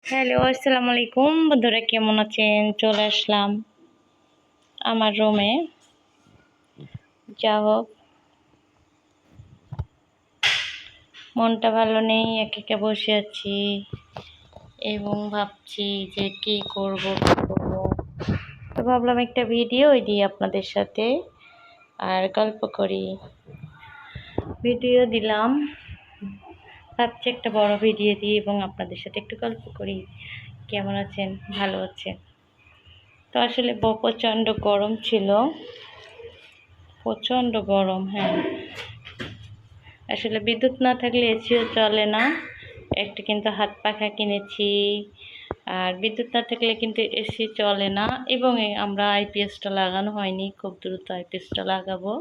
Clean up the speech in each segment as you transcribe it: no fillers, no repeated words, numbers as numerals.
Hello, আসসালামু আলাইকুম বন্ধুরা, কেমন আছেন? চলে আসলাম আমার রুমে। যা হোক, মনটা ভালো নেই, একা একা বসে আছি এবং ভাবছি যে কি করব। তো ভাবলাম একটা ভিডিও দিই আপনাদের সাথে আর গল্প করি। ভিডিও দিলাম, ভাবছি একটা বড় ভিডিও দিই এবং আপনাদের সাথে একটু গল্প করি। কেমন আছেন? ভালো আছেন? তো আসলে প্রচণ্ড গরম ছিল, প্রচণ্ড গরম। হ্যাঁ, আসলে বিদ্যুৎ না থাকলে এসিও চলে না। একটা কিন্তু হাত পাখা কিনেছি, আর বিদ্যুৎ না থাকলে কিন্তু এসি চলে না। এবং আমরা আইপিএসটা লাগানো হয়নি, খুব দ্রুত আইপিএসটা লাগাবো।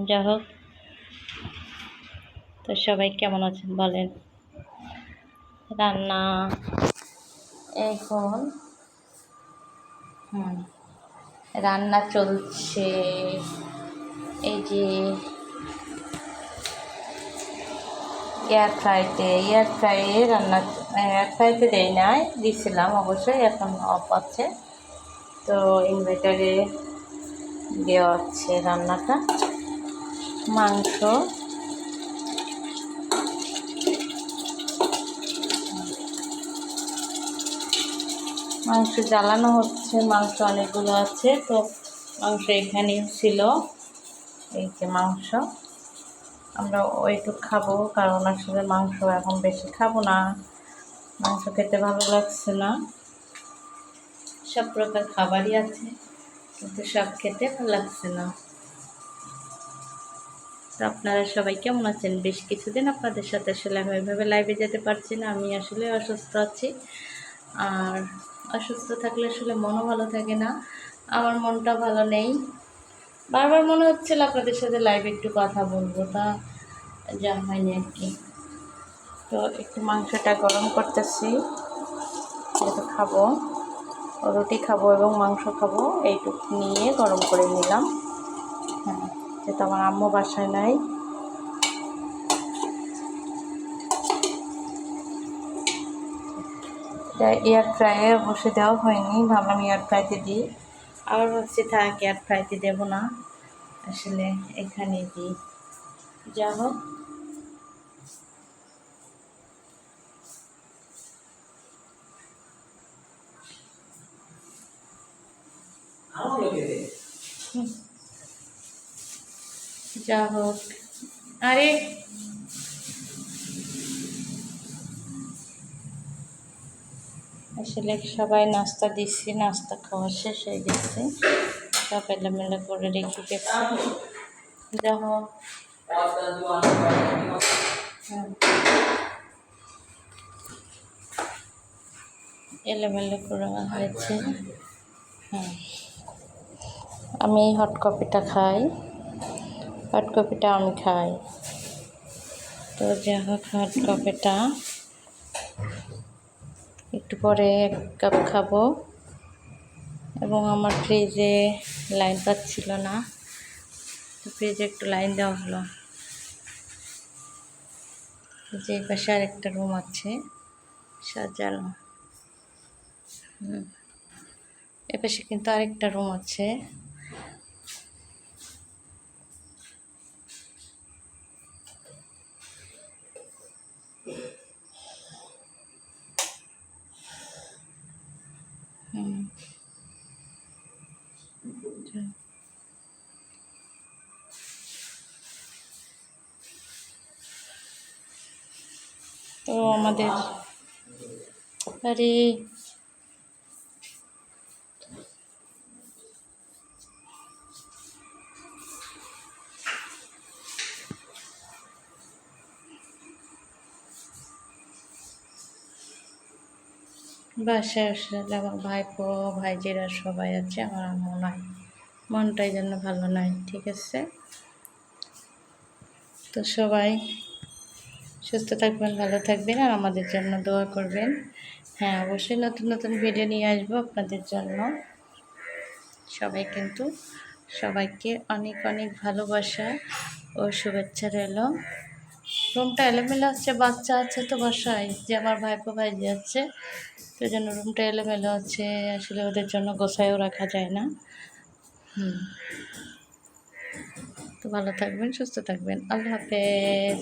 যা হোক, তো সবাই কেমন আছেন বলেন। রান্না এখন রান্না চলছে। এই যে এয়ার ফ্রাইয়ে রান্না, এয়ার ফ্রাইতে দেই নাই, দিছিলাম অবশ্যই, এখন অফ আছে। তো ইনভার্টারে দেওয়া হচ্ছে রান্নাটা। মাংস মাংস জ্বালানো হচ্ছে, মাংস অনেকগুলো আছে। তো মাংস এখানেই ছিল, এই যে মাংস। আমরা ওইটুকু খাবো, কারণ আসলে মাংস এখন বেশি খাবো না, মাংস খেতে ভালো লাগছে না। সব প্রকার খাবারই আছে, কিন্তু সব খেতে ভালো লাগছে না। তো আপনারা সবাই কেমন আছেন? বেশ কিছুদিন আপনাদের সাথে আসলে আমি ওইভাবে লাইভে যেতে পারছি না, আমি আসলে অসুস্থ আছি। আর অসুস্থ থাকলে আসলে মনও ভালো থাকে না, আমার মনটা ভালো নেই। বারবার মনে হচ্ছিল আপনাদের সাথে লাইভে একটু কথা বলবো, তা যা হয়নি আর কি। তো একটু মাংসটা গরম করতেছি, যেহেতু খাবো, রুটি খাবো এবং মাংস খাবো, এইটুকু নিয়ে গরম করে নিলাম। হ্যাঁ, যেহেতু আমার আম্মু বাসায় নাই। এয়ার ফ্রাইয়ে বসে দেওয়া হয়নি, ভাবলাম এয়ার ফ্রাইতে দিই। আবার ভাবছি থাক, এয়ার ফ্রাইতে দেবো না, আসলে এখানে দিই। যা হোক, যা হোক। আরে আসলে সবাই নাস্তা দিচ্ছি, নাস্তা খাওয়া শেষ হয়ে গেছে, সব এলোমেলো করে রেখে গেছে। যা হোক, এলোমেলো করা হয়েছে। হ্যাঁ, আমি হট কফিটা খাই, হট কফিটা আমি খাই। তো যা হোক, হট কফিটা একটু পরে 1 কাপ খাবো। এবং আমার ফ্রিজে লাইন পাচ্ছিল না, তো ফ্রিজে একটু লাইন দেওয়া হলো। যে পাশে আর একটা রুম আছে সাজানো, এপাশে কিন্তু আরেকটা রুম আছে। তো আমাদের আরে বাসায় আসলে আমার ভাইপো ভাইজিরা সবাই আছে, আমার আম্মু নাই, মনটাই যেন ভালো নাই। ঠিক আছে, তো সবাই সুস্থ থাকবেন, ভালো থাকবেন, আর আমাদের জন্য দোয়া করবেন। হ্যাঁ, অবশ্যই নতুন নতুন ভিডিও নিয়ে আসবো আপনাদের জন্য। সবাইকে অনেক অনেক ভালোবাসা ও শুভেচ্ছা রইল। রুমটা এলোমেলো আছে, বাচ্চা আছে তো বাসায়, যে আমার ভাইপো ভাই যাচ্ছে, তো এই জন্য রুমটা এলোমেলো আছে, আসলে ওদের জন্য গোছায়ও রাখা যায় না। তো ভালো থাকবেন, সুস্থ থাকবেন, আল্লাহ হাফেজ।